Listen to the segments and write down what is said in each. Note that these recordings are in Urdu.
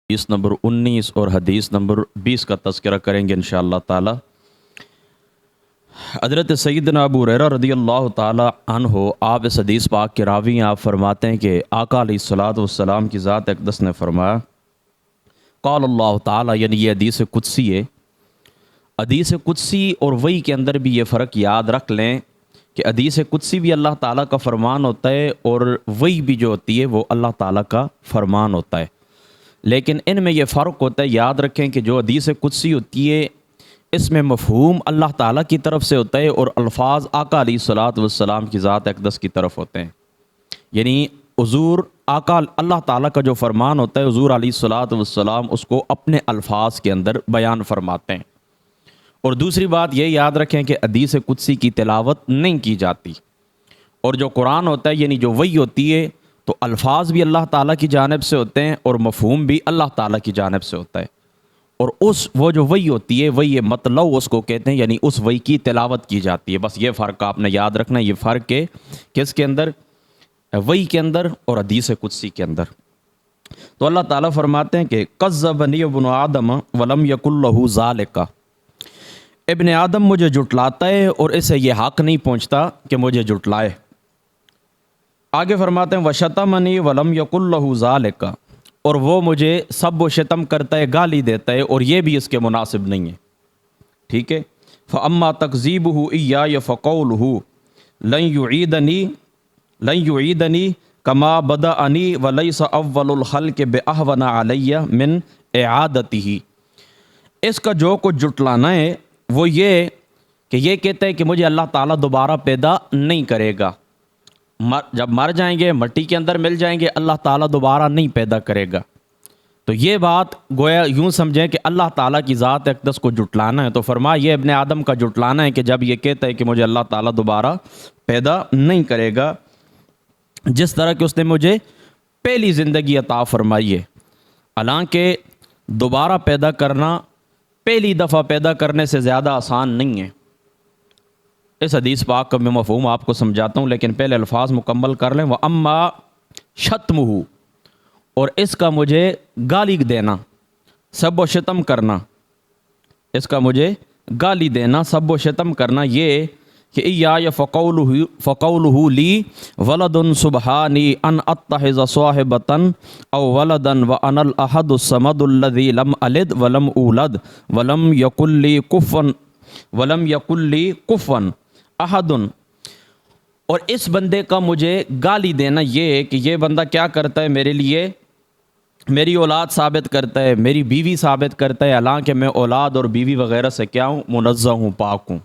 حدیث نمبر 19 اور حدیث نمبر 20 کا تذکرہ کریں گے انشاءاللہ تعالی۔ حضرت سیدنا ابو ہریرہ رضی اللہ تعالی عنہ آپ اس حدیث پاک کے راوی ہیں۔ آپ فرماتے ہیں کہ آقا علیہ الصلوۃ والسلام کی ذات اقدس نے فرمایا، قال اللہ تعالی، یعنی یہ حدیث قدسی ہے۔ حدیث قدسی اور وحی کے اندر بھی یہ فرق یاد رکھ لیں کہ حدیث قدسی بھی اللہ تعالیٰ کا فرمان ہوتا ہے اور وحی بھی جو ہوتی ہے وہ اللہ تعالیٰ کا فرمان ہوتا ہے، لیکن ان میں یہ فرق ہوتا ہے۔ یاد رکھیں کہ جو حدیث قدسی ہوتی ہے اس میں مفہوم اللہ تعالیٰ کی طرف سے ہوتا ہے اور الفاظ آقا علیہ الصلوۃ والسلام کی ذات اقدس کی طرف ہوتے ہیں، یعنی حضور آقا اللہ تعالیٰ کا جو فرمان ہوتا ہے حضور علیہ الصلوۃ والسلام اس کو اپنے الفاظ کے اندر بیان فرماتے ہیں۔ اور دوسری بات یہ یاد رکھیں کہ حدیث قدسی کی تلاوت نہیں کی جاتی، اور جو قرآن ہوتا ہے یعنی جو وحی ہوتی ہے تو الفاظ بھی اللہ تعالیٰ کی جانب سے ہوتے ہیں اور مفہوم بھی اللہ تعالیٰ کی جانب سے ہوتا ہے، اور وہ جو وحی ہوتی ہے وہی مطلع اس کو کہتے ہیں، یعنی اس وحی کی تلاوت کی جاتی ہے۔ بس یہ فرق آپ نے یاد رکھنا ہے، یہ فرق ہے کس کے اندر؟ وحی کے اندر اور حدیث قدسی کے اندر۔ تو اللہ تعالیٰ فرماتے ہیں کہ کذبنی ابن آدم ولم یکن لہ ذالک، ابن آدم مجھے جھٹلاتا ہے اور اسے یہ حق نہیں پہنچتا کہ مجھے جھٹلائے۔ آگے فرماتے ہیں وشتمنی ولم یکن لہ ذالک، اور وہ مجھے سب و شتم کرتا ہے، گالی دیتا ہے، اور یہ بھی اس کے مناسب نہیں ہے، ٹھیک ہے۔ فاما تکذیبہ ایایا فقولہ لن یعیدنی کما بدأنی ولیس اول الخلق باہون علی من اعادتہ، اس کا جو کچھ جھٹلانا ہے وہ یہ کہ یہ کہتا ہے کہ مجھے اللہ تعالیٰ دوبارہ پیدا نہیں کرے گا، جب مر جائیں گے مٹی کے اندر مل جائیں گے، اللہ تعالیٰ دوبارہ نہیں پیدا کرے گا۔ تو یہ بات گویا یوں سمجھیں کہ اللہ تعالیٰ کی ذات اقدس کو جھٹلانا ہے، تو فرمایا یہ ابن آدم کا جھٹلانا ہے کہ جب یہ کہتا ہے کہ مجھے اللہ تعالیٰ دوبارہ پیدا نہیں کرے گا، جس طرح کہ اس نے مجھے پہلی زندگی عطا فرمائی ہے، حالانکہ دوبارہ پیدا کرنا پہلی دفعہ پیدا کرنے سے زیادہ آسان نہیں ہے۔ اس حدیث پاک کا میں مفہوم آپ کو سمجھاتا ہوں، لیکن پہلے الفاظ مکمل کر لیں۔ وَأَمَّا شَتْمُهُ، اور اس کا مجھے گالی دینا، سب و شتم کرنا، اس کا مجھے گالی دینا، سب و شتم کرنا، یہ کہ ایایا فقولہ لی ولد سبحانی ان اتخذ صاحبۃ او ولدا وانا الاحد الصمد الذی لم الد ولم اولد ولم یکن لی کفوا احد، اور اس بندے کا مجھے گالی دینا یہ کہ یہ بندہ کیا کرتا ہے میرے لیے میری اولاد ثابت کرتا ہے، میری بیوی ثابت کرتا ہے، حالانکہ میں اولاد اور بیوی وغیرہ سے کیا ہوں؟ منزہ ہوں، پاک ہوں۔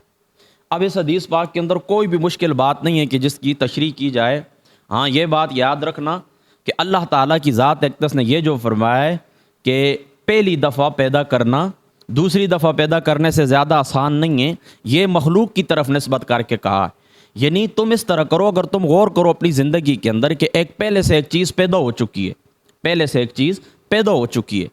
اب اس حدیث پاک کے اندر کوئی بھی مشکل بات نہیں ہے کہ جس کی تشریح کی جائے۔ ہاں یہ بات یاد رکھنا کہ اللہ تعالیٰ کی ذات اقدس نے یہ جو فرمایا ہے کہ پہلی دفعہ پیدا کرنا دوسری دفعہ پیدا کرنے سے زیادہ آسان نہیں ہے، یہ مخلوق کی طرف نسبت کر کے کہا، یعنی تم اس طرح کرو، اگر تم غور کرو اپنی زندگی کے اندر کہ ایک پہلے سے ایک چیز پیدا ہو چکی ہے، پہلے سے ایک چیز پیدا ہو چکی ہے،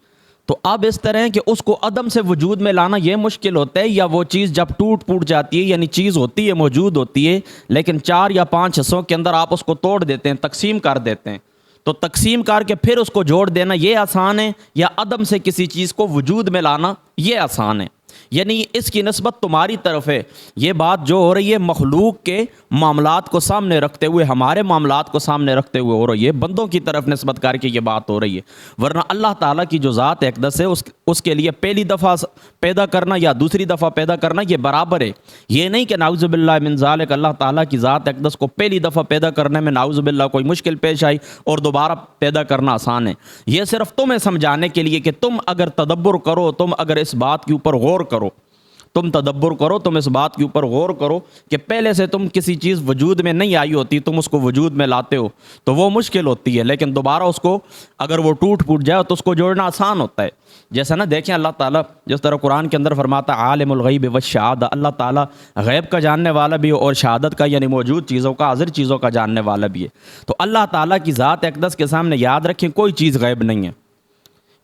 تو اب اس طرح ہے کہ اس کو عدم سے وجود میں لانا یہ مشکل ہوتا ہے، یا وہ چیز جب ٹوٹ پھوٹ جاتی ہے، یعنی چیز ہوتی ہے موجود ہوتی ہے لیکن 4 یا 5 حصوں کے اندر آپ اس کو توڑ دیتے ہیں، تقسیم کر دیتے ہیں، تو تقسیم کر کے پھر اس کو جوڑ دینا یہ آسان ہے، یا عدم سے کسی چیز کو وجود میں لانا یہ آسان ہے؟ یعنی اس کی نسبت تمہاری طرف ہے۔ یہ بات جو ہو رہی ہے مخلوق کے معاملات کو سامنے رکھتے ہوئے، ہمارے معاملات کو سامنے رکھتے ہوئے ہو رہی ہے، بندوں کی طرف نسبت کر کے یہ بات ہو رہی ہے، ورنہ اللہ تعالیٰ کی جو ذات اقدس ہے اس کے لیے پہلی دفعہ پیدا کرنا یا دوسری دفعہ پیدا کرنا یہ برابر ہے۔ یہ نہیں کہ نعوذ باللہ من ذالک اللہ تعالیٰ کی ذات اقدس کو پہلی دفعہ پیدا کرنے میں نعوذ باللہ کوئی مشکل پیش آئی اور دوبارہ پیدا کرنا آسان ہے۔ یہ صرف تمہیں سمجھانے کے لیے کہ تم اگر تدبر کرو، تم اگر اس بات کے اوپر غور کرو، تم تدبر کرو، تم اس بات کے اوپر غور کرو کہ پہلے سے تم کسی چیز وجود میں نہیں آئی ہوتی، تم اس کو وجود میں لاتے ہو تو وہ مشکل ہوتی ہے، لیکن دوبارہ اس کو اگر وہ ٹوٹ پھوٹ جائے تو اس کو جوڑنا آسان ہوتا ہے۔ جیسا نا دیکھیں اللہ تعالیٰ جس طرح قرآن کے اندر فرماتا ہے عالم الغیب والشہادہ، اللہ تعالیٰ غیب کا جاننے والا بھی ہے اور شہادت کا یعنی موجود چیزوں کا، حاضر چیزوں کا جاننے والا بھی ہے۔ تو اللہ تعالیٰ کی ذات اقدس کے سامنے یاد رکھیں کوئی چیز غیب نہیں ہے،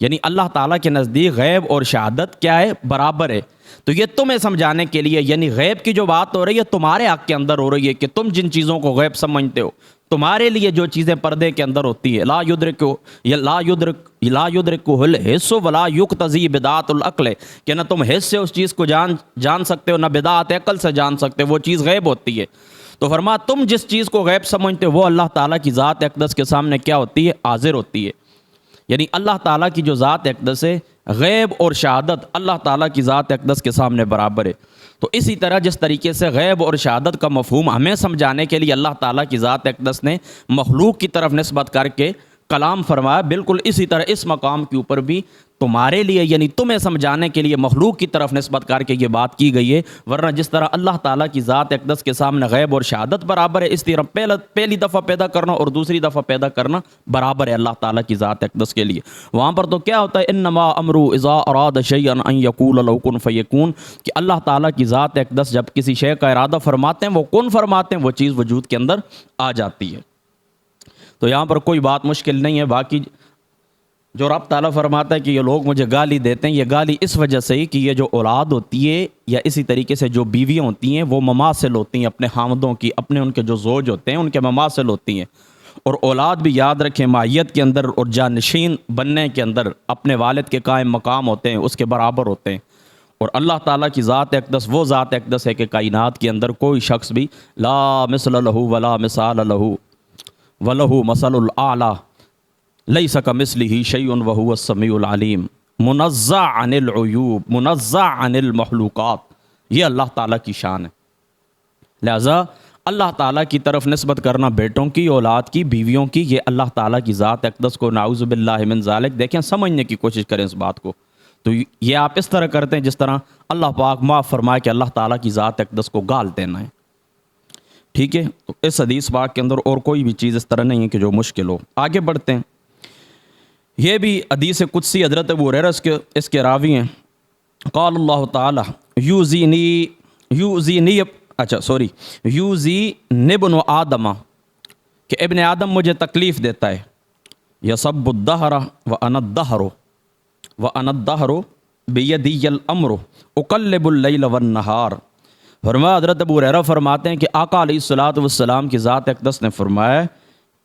یعنی اللہ تعالیٰ کے نزدیک غیب اور شہادت کیا ہے؟ برابر ہے۔ تو یہ تمہیں سمجھانے کے لیے، یعنی غیب کی جو بات ہو رہی ہے تمہارے حق کے اندر ہو رہی ہے کہ تم جن چیزوں کو غیب سمجھتے ہو تمہارے لیے جو چیزیں پردے کے اندر ہوتی ہے، لا یدرکہ الحس ولا یقتضی بدعۃ العقل، کہ نہ تم حس سے اس چیز کو جان سکتے ہو، نہ بدعت عقل سے جان سکتے ہو، وہ چیز غیب ہوتی ہے۔ تو فرما تم جس چیز کو غیب سمجھتے ہو وہ اللہ تعالیٰ کی ذات اقدس کے سامنے کیا ہوتی ہے؟ حاضر ہوتی ہے۔ یعنی اللہ تعالیٰ کی جو ذات اقدس ہے، غیب اور شہادت اللہ تعالیٰ کی ذات اقدس کے سامنے برابر ہے۔ تو اسی طرح جس طریقے سے غیب اور شہادت کا مفہوم ہمیں سمجھانے کے لیے اللہ تعالیٰ کی ذات اقدس نے مخلوق کی طرف نسبت کر کے کلام فرمایا، بالکل اسی طرح اس مقام کے اوپر بھی تمہارے لیے یعنی تمہیں سمجھانے کے لیے مخلوق کی طرف نسبت کر کے یہ بات کی گئی ہے۔ ورنہ جس طرح اللہ تعالیٰ کی ذات اقدس کے سامنے غیب اور شہادت برابر ہے، اس طرح پہلی دفعہ پیدا کرنا اور دوسری دفعہ پیدا کرنا برابر ہے اللہ تعالیٰ کی ذات اقدس کے لیے۔ وہاں پر تو کیا ہوتا ہے، انما امرو اذا اراد شیئا ان یقول له کن فیکون، کہ اللہ تعالیٰ کی ذات اقدس جب کسی شے کا ارادہ فرماتے ہیں، وہ کن فرماتے ہیں، وہ چیز وجود کے اندر آ جاتی ہے۔ تو یہاں پر کوئی بات مشکل نہیں ہے۔ باقی جو رب تعالیٰ فرماتا ہے کہ یہ لوگ مجھے گالی دیتے ہیں، یہ گالی اس وجہ سے ہی کہ یہ جو اولاد ہوتی ہے یا اسی طریقے سے جو بیویاں ہوتی ہیں وہ مماثل ہوتی ہیں اپنے خامدوں کی، اپنے ان کے جو زوج ہوتے ہیں ان کے مماثل ہوتی ہیں۔ اور اولاد بھی یاد رکھیں ماہیت کے اندر اور جانشین بننے کے اندر اپنے والد کے قائم مقام ہوتے ہیں، اس کے برابر ہوتے ہیں۔ اور اللہ تعالیٰ کی ذات اقدس وہ ذات اقدس ہے کہ کائنات کے اندر کوئی شخص بھی لا مثل لہ ولا مثال لہ وَلَهُ مَثَلُ الْأَعْلَى لَيْسَ كَمِثْلِهِ شَيْءٌ وَهُوَ السَّمِيعُ الْعَلِيمُ، منزہ عن العیوب، منزہ عن المخلوقات، یہ اللہ تعالیٰ کی شان ہے۔ لہذا اللہ تعالیٰ کی طرف نسبت کرنا بیٹوں کی، اولاد کی، بیویوں کی، یہ اللہ تعالیٰ کی ذات اقدس کو نعوذ باللہ من ذالک، دیکھیں سمجھنے کی کوشش کریں اس بات کو۔ تو یہ آپ اس طرح کرتے ہیں جس طرح اللہ پاک معاف فرمائے کہ اللہ تعالیٰ کی ذات اقدس کو گال دینا ہے، ٹھیک ہے۔ تو اس حدیث پاک کے اندر اور کوئی بھی چیز اس طرح نہیں ہے کہ جو مشکل ہو۔ آگے بڑھتے ہیں۔ یہ بھی حدیث قدسی حضرت ابو ہریرہ اس کے راوی ہیں۔ قال اللہ تعالی یوزینی ابن آدم، کہ ابن آدم مجھے تکلیف دیتا ہے، یسب الدہر وانا الدہر بیدی الامر اقلب اللیل والنہار۔ فرمایا حضرت ابو ہریرہ فرماتے ہیں کہ آقا علیہ الصلوۃ والسلام کی ذات اقدس نے فرمایا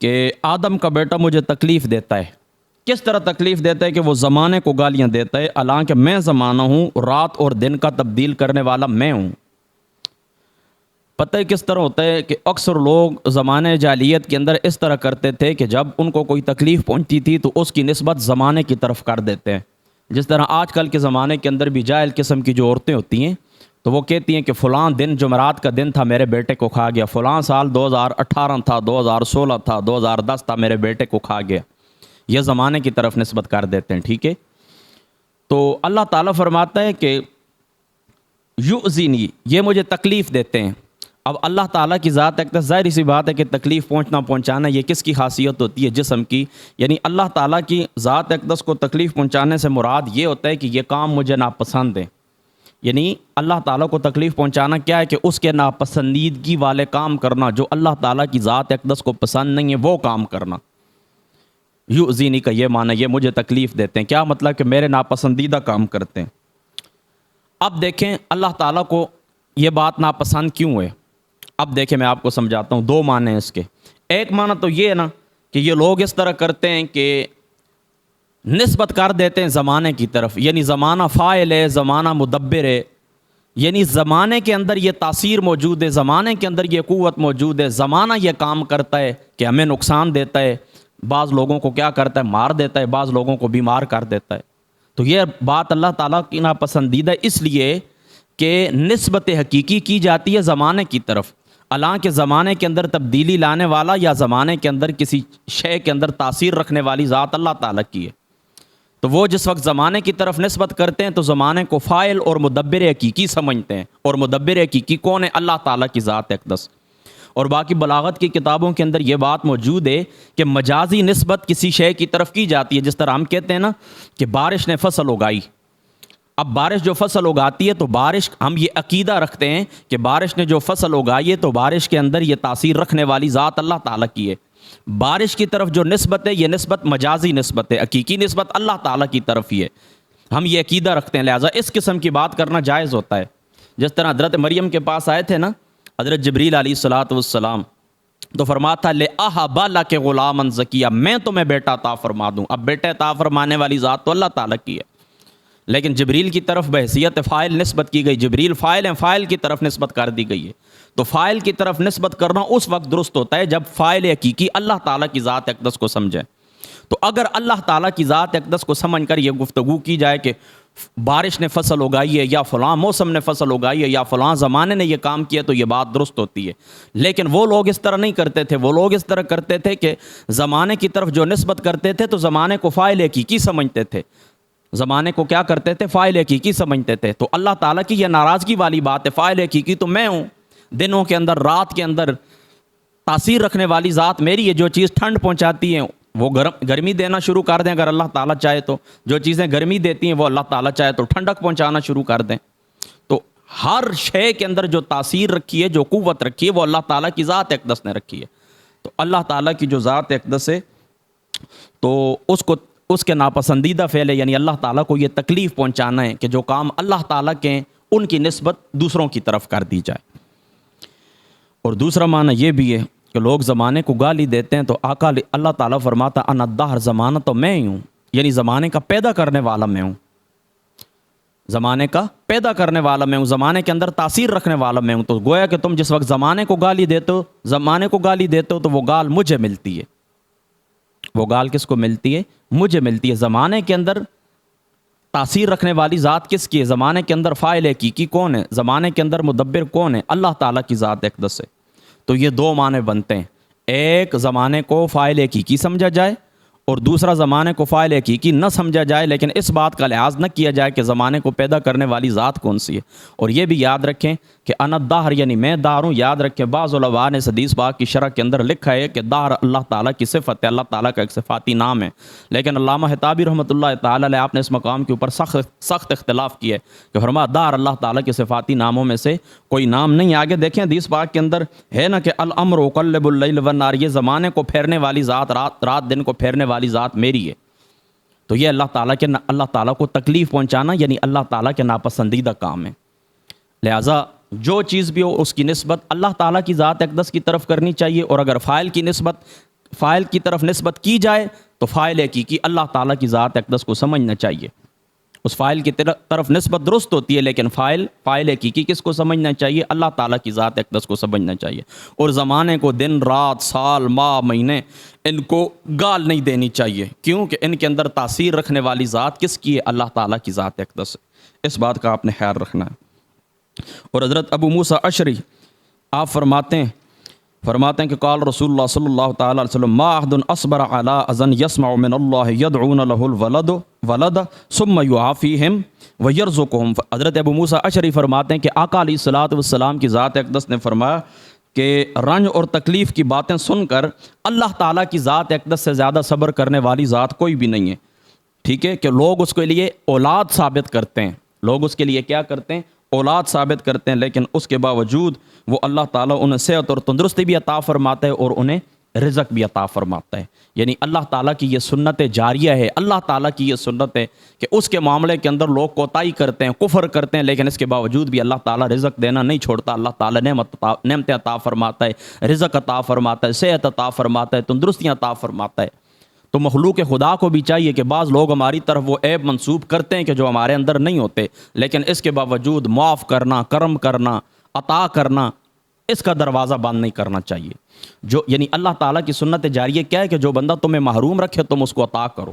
کہ آدم کا بیٹا مجھے تکلیف دیتا ہے۔ کس طرح تکلیف دیتا ہے کہ وہ زمانے کو گالیاں دیتا ہے، حالانکہ میں زمانہ ہوں، رات اور دن کا تبدیل کرنے والا میں ہوں۔ پتہ ہے کس طرح ہوتا ہے کہ اکثر لوگ زمانے جاہلیت کے اندر اس طرح کرتے تھے کہ جب ان کو کوئی تکلیف پہنچتی تھی تو اس کی نسبت زمانے کی طرف کر دیتے ہیں۔ جس طرح آج کل کے زمانے کے اندر بھی جاہل قسم کی جو عورتیں ہوتی ہیں تو وہ کہتی ہیں کہ فلاں دن جمعرات کا دن تھا، میرے بیٹے کو کھا گیا، فلاں سال 2018 تھا، 2016 تھا، 2010 تھا، میرے بیٹے کو کھا گیا۔ یہ زمانے کی طرف نسبت کر دیتے ہیں، ٹھیک ہے۔ تو اللہ تعالیٰ فرماتا ہے کہ یؤذینی، یہ مجھے تکلیف دیتے ہیں۔ اب اللہ تعالیٰ کی ذات اقدس، ظاہر سی بات ہے کہ تکلیف پہنچانا یہ کس کی خاصیت ہوتی ہے؟ جسم کی۔ یعنی اللہ تعالیٰ کی ذات اقدس کو تکلیف پہنچانے سے مراد یہ ہوتا ہے کہ یہ کام مجھے ناپسند ہے۔ یعنی اللہ تعالیٰ کو تکلیف پہنچانا کیا ہے کہ اس کے ناپسندیدگی والے کام کرنا، جو اللہ تعالیٰ کی ذات اقدس کو پسند نہیں ہے وہ کام کرنا۔ یؤذینی کا یہ معنی، یہ مجھے تکلیف دیتے ہیں، کیا مطلب کہ میرے ناپسندیدہ کام کرتے ہیں۔ اب دیکھیں اللہ تعالیٰ کو یہ بات ناپسند کیوں ہے؟ اب دیکھیں میں آپ کو سمجھاتا ہوں، دو معنی ہیں اس کے۔ ایک معنی تو یہ ہے نا کہ یہ لوگ اس طرح کرتے ہیں کہ نسبت کر دیتے ہیں زمانے کی طرف، یعنی زمانہ فاعل ہے، زمانہ مدبر ہے، یعنی زمانے کے اندر یہ تاثیر موجود ہے، زمانے کے اندر یہ قوت موجود ہے، زمانہ یہ کام کرتا ہے کہ ہمیں نقصان دیتا ہے، بعض لوگوں کو کیا کرتا ہے، مار دیتا ہے، بعض لوگوں کو بیمار کر دیتا ہے۔ تو یہ بات اللہ تعالیٰ کی ناپسندیدہ اس لیے کہ نسبت حقیقی کی جاتی ہے زمانے کی طرف، حالانکہ زمانے کے اندر تبدیلی لانے والا یا زمانے کے اندر کسی شے کے اندر تاثیر رکھنے والی ذات اللہ تعالیٰ کی ہے۔ تو وہ جس وقت زمانے کی طرف نسبت کرتے ہیں تو زمانے کو فاعل اور مدبر حقیقی سمجھتے ہیں، اور مدبر حقیقی کون ہے؟ اللہ تعالیٰ کی ذات اقدس۔ اور باقی بلاغت کی کتابوں کے اندر یہ بات موجود ہے کہ مجازی نسبت کسی شے کی طرف کی جاتی ہے، جس طرح ہم کہتے ہیں نا کہ بارش نے فصل اگائی۔ اب بارش جو فصل اگاتی ہے تو بارش، ہم یہ عقیدہ رکھتے ہیں کہ بارش نے جو فصل اگائی ہے تو بارش کے اندر یہ تاثیر رکھنے والی ذات اللہ تعالیٰ کی ہے۔ بارش کی طرف جو نسبت ہے یہ نسبت مجازی نسبت ہے، حقیقی نسبت اللہ تعالیٰ کی طرف ہی ہے، ہم یہ عقیدہ رکھتے ہیں، لہٰذا اس قسم کی بات کرنا جائز ہوتا ہے۔ جس طرح حضرت مریم کے پاس آئے تھے نا حضرت جبریل علیہ الصلوۃ والسلام، تو فرماتا تھا لے بالا کے غلامن زکیہ، میں تمہیں بیٹا عطا فرما دوں۔ اب بیٹا عطا فرمانے والی ذات تو اللہ تعالیٰ کی ہے، لیکن جبریل کی طرف بحیثیت فاعل نسبت کی گئی، جبریل فاعل ہیں، فاعل کی طرف نسبت کر دی گئی ہے۔ تو فاعل کی طرف نسبت کرنا اس وقت درست ہوتا ہے جب فاعل حقیقی اللہ تعالیٰ کی ذات اقدس کو سمجھے۔ تو اگر اللہ تعالیٰ کی ذات اقدس کو سمجھ کر یہ گفتگو کی جائے کہ بارش نے فصل اگائی ہے، یا فلاں موسم نے فصل اگائی ہے، یا فلاں زمانے نے یہ کام کیا، تو یہ بات درست ہوتی ہے۔ لیکن وہ لوگ اس طرح نہیں کرتے تھے، وہ لوگ اس طرح کرتے تھے کہ زمانے کی طرف جو نسبت کرتے تھے تو زمانے کو فاعل حقیقی سمجھتے تھے، زمانے کو کیا کرتے تھے؟ فاعل حقیقی سمجھتے تھے۔ تو اللہ تعالیٰ کی یہ ناراضگی والی بات ہے، فاعل حقیقی تو میں ہوں، دنوں کے اندر رات کے اندر تاثیر رکھنے والی ذات میری ہے۔ جو چیز ٹھنڈ پہنچاتی ہے وہ گرمی دینا شروع کر دیں اگر اللہ تعالیٰ چاہے تو، جو چیزیں گرمی دیتی ہیں وہ اللہ تعالیٰ چاہے تو ٹھنڈک پہنچانا شروع کر دیں۔ تو ہر شے کے اندر جو تاثیر رکھی ہے، جو قوت رکھی ہے، وہ اللہ تعالیٰ کی ذات اقدس نے رکھی ہے۔ تو اللہ تعالیٰ کی جو ذات اقدس ہے تو اس کے ناپسندیدہ فعل ہے، یعنی اللہ تعالیٰ کو یہ تکلیف پہنچانا ہے کہ جو کام اللہ تعالیٰ کے ہیں ان کی نسبت دوسروں کی طرف کر دی جائے۔ اور دوسرا معنی یہ بھی ہے کہ لوگ زمانے کو گالی دیتے ہیں تو آقا اللہ تعالیٰ فرماتا انا الدہر، زمانہ تو میں ہی ہوں، یعنی زمانے کا پیدا کرنے والا میں ہوں، زمانے کا پیدا کرنے والا میں ہوں، زمانے کے اندر تاثیر رکھنے والا میں ہوں۔ تو گویا کہ تم جس وقت زمانے کو گالی دیتے ہو، زمانے کو گالی دیتے ہو تو وہ گال مجھے ملتی ہے۔ وہ گال کس کو ملتی ہے؟ مجھے ملتی ہے۔ زمانے کے اندر تاثیر رکھنے والی ذات کس کی ہے؟ زمانے کے اندر فاعل حقیقی کون ہے؟ زمانے کے اندر مدبر کون ہے؟ اللہ تعالیٰ کی ذات اقدس ہے۔ تو یہ دو معنی بنتے ہیں، ایک زمانے کو فاعل حقیقی سمجھا جائے اور دوسرا زمانے کو فاعل حقیقی نہ سمجھا جائے، لیکن اس بات کا لحاظ نہ کیا جائے کہ زمانے کو پیدا کرنے والی ذات کون سی ہے۔ اور یہ بھی یاد رکھیں کہ انا الدہر یعنی میں دار ہوں۔ یاد رکھیں بعض علماء نے حدیث پاک کی شرح کے اندر لکھا ہے کہ دہر اللہ تعالیٰ کی صفت ہے، اللہ تعالیٰ کا ایک صفاتی نام ہے، لیکن علامہ حطابی رحمۃ اللہ تعالیٰ علیہ آپ نے اس مقام کے اوپر سخت اختلاف کیا ہے کہ فرمایا دہر اللہ تعالیٰ کے صفاتی ناموں میں سے کوئی نام نہیں۔ آگے دیکھیں حدیث پاک کے اندر ہے نا کہ الامر اقلب اللیل والنہار، یہ زمانے کو پھیرنے والی ذات، رات دن کو پھیرنے والی ذات میری ہے۔ تو یہ اللہ تعالیٰ کو تکلیف پہنچانا یعنی اللہ تعالیٰ کے ناپسندیدہ کام ہے۔ لہٰذا جو چیز بھی ہو اس کی نسبت اللہ تعالیٰ کی ذات اقدس کی طرف کرنی چاہیے، اور اگر فاعل کی طرف نسبت کی جائے تو فاعل حقیقی اللہ تعالیٰ کی ذات اقدس کو سمجھنا چاہیے۔ اس فاعل کی طرف نسبت درست ہوتی ہے، لیکن فاعل حقیقی کس کو سمجھنا چاہیے؟ اللہ تعالیٰ کی ذات اقدس کو سمجھنا چاہیے۔ اور زمانے کو دن رات سال ماہ مہینے ان کو گال نہیں دینی چاہیے، کیونکہ ان کے اندر تاثیر رکھنے والی ذات کس کی ہے؟ اللہ تعالیٰ کی ذات اقدس ہے۔ اس بات کا آپ نے خیال رکھنا ہے۔ اور حضرت ابو موسیٰ اشعری آپ فرماتے ہیں کہ قال رسول اللہ صلی اللہ تعالیٰ علیہ وسلم ما احد اصبر علی اذن یسمع من اللہ یدعون له الولد ثم یعافیہم ویرزقہم۔ حضرت ابو موسیٰ اشعری فرماتے ہیں کہ آقا علیہ الصلوۃ والسلام کی ذات اقدس نے فرمایا کہ رنج اور تکلیف کی باتیں سن کر اللہ تعالیٰ کی ذات اقدس سے زیادہ صبر کرنے والی ذات کوئی بھی نہیں ہے۔ ٹھیک ہے کہ لوگ اس کے لیے اولاد ثابت کرتے ہیں، لوگ اس کے لیے کیا کرتے ہیں؟ اولاد ثابت کرتے ہیں، لیکن اس کے باوجود وہ اللہ تعالیٰ انہیں صحت اور تندرستی بھی عطا فرماتا ہے اور انہیں رزق بھی عطا فرماتا ہے۔ یعنی اللہ تعالیٰ کی یہ سنت جاریہ ہے، اللہ تعالیٰ کی یہ سنت ہے کہ اس کے معاملے کے اندر لوگ کوتاہی کرتے ہیں، کفر کرتے ہیں، لیکن اس کے باوجود بھی اللہ تعالیٰ رزق دینا نہیں چھوڑتا۔ اللہ تعالیٰ نعمتیں عطا فرماتا ہے، رزق عطا فرماتا ہے، صحت عطا فرماتا ہے، تندرستیاں عطا فرماتا ہے۔ تو مخلوق خدا کو بھی چاہیے کہ بعض لوگ ہماری طرف وہ عیب منسوب کرتے ہیں کہ جو ہمارے اندر نہیں ہوتے، لیکن اس کے باوجود معاف کرنا، کرم کرنا، عطا کرنا، اس کا دروازہ بند نہیں کرنا چاہیے۔ یعنی اللہ تعالیٰ کی سنت جاریہ کیا ہے کہ جو بندہ تمہیں محروم رکھے تم اس کو عطا کرو،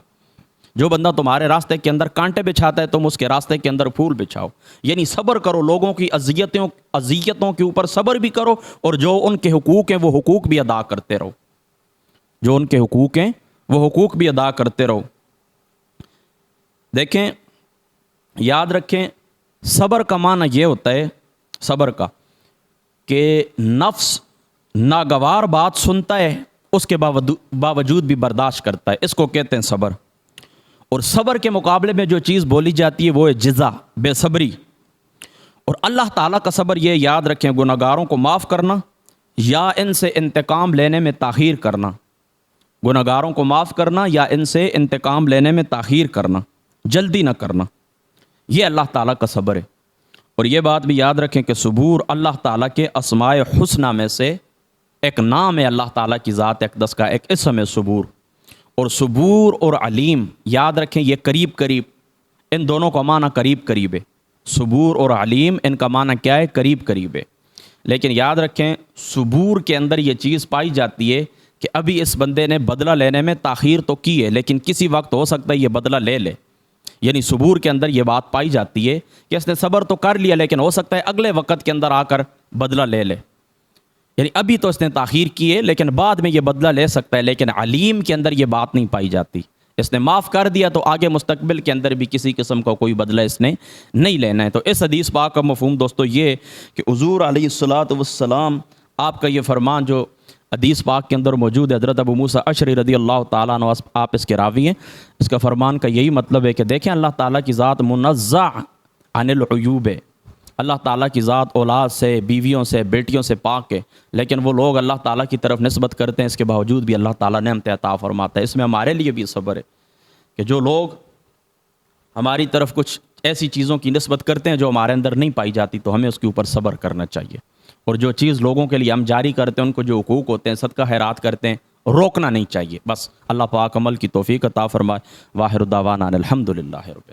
جو بندہ تمہارے راستے کے اندر کانٹے بچھاتا ہے تم اس کے راستے کے اندر پھول بچھاؤ۔ یعنی صبر کرو، لوگوں کی اذیتوں کے اوپر صبر بھی کرو، اور جو ان کے حقوق ہیں وہ حقوق بھی ادا کرتے رہو، جو ان کے حقوق ہیں وہ حقوق بھی ادا کرتے رہو۔ دیکھیں یاد رکھیں صبر کا معنی یہ ہوتا ہے، صبر کا کہ نفس ناگوار بات سنتا ہے اس کے باوجود بھی برداشت کرتا ہے، اس کو کہتے ہیں صبر۔ اور صبر کے مقابلے میں جو چیز بولی جاتی ہے وہ ہے جزا، بے صبری۔ اور اللہ تعالیٰ کا صبر یہ یاد رکھیں گناہگاروں کو معاف کرنا یا ان سے انتقام لینے میں تاخیر کرنا، گناہگاروں کو معاف کرنا یا ان سے انتقام لینے میں تاخیر کرنا، جلدی نہ کرنا، یہ اللہ تعالیٰ کا صبر ہے۔ اور یہ بات بھی یاد رکھیں کہ صبور اللہ تعالیٰ کے اسماء حسنہ میں سے ایک نام ہے اللہ تعالیٰ کی ذات اقدس کا، ایک اسم ہے صبور، اور صبور اور علیم یاد رکھیں یہ قریب قریب، ان دونوں کا معنی قریب قریب ہے، صبور اور علیم ان کا معنی کیا ہے؟ قریب قریب ہے۔ لیکن یاد رکھیں صبور کے اندر یہ چیز پائی جاتی ہے کہ ابھی اس بندے نے بدلہ لینے میں تاخیر تو کی ہے، لیکن کسی وقت ہو سکتا ہے یہ بدلہ لے لے، یعنی صبور کے اندر یہ بات پائی جاتی ہے کہ اس نے صبر تو کر لیا لیکن ہو سکتا ہے اگلے وقت کے اندر آ کر بدلہ لے لے، یعنی ابھی تو اس نے تاخیر کی ہے لیکن بعد میں یہ بدلہ لے سکتا ہے۔ لیکن علیم کے اندر یہ بات نہیں پائی جاتی، اس نے معاف کر دیا تو آگے مستقبل کے اندر بھی کسی قسم کا کوئی بدلہ اس نے نہیں لینا ہے۔ تو اس حدیث پاک کا مفہوم دوستو یہ کہ حضور علیہ الصلوۃ والسلام آپ کا یہ فرمان جو حدیث پاک کے اندر موجود ہے، حضرت ابو موسیٰ اشعری رضی اللہ تعالیٰ عنہ آپ اس کے راوی ہیں، اس کا فرمان کا یہی مطلب ہے کہ دیکھیں اللہ تعالیٰ کی ذات منزہ عن العیوب ہے، اللہ تعالیٰ کی ذات اولاد سے، بیویوں سے، بیٹیوں سے پاک ہے، لیکن وہ لوگ اللہ تعالیٰ کی طرف نسبت کرتے ہیں، اس کے باوجود بھی اللہ تعالیٰ نعمت عطا فرماتا ہے۔ اس میں ہمارے لیے بھی صبر ہے کہ جو لوگ ہماری طرف کچھ ایسی چیزوں کی نسبت کرتے ہیں جو ہمارے اندر نہیں پائی جاتی تو ہمیں اس کے اوپر صبر کرنا چاہیے، اور جو چیز لوگوں کے لیے ہم جاری کرتے ہیں، ان کو جو حقوق ہوتے ہیں، صدقہ خیرات کرتے ہیں، روکنا نہیں چاہیے۔ بس اللہ پاک عمل کی توفیق عطا فرمائے۔ واخر دعوانا الحمدللہ رب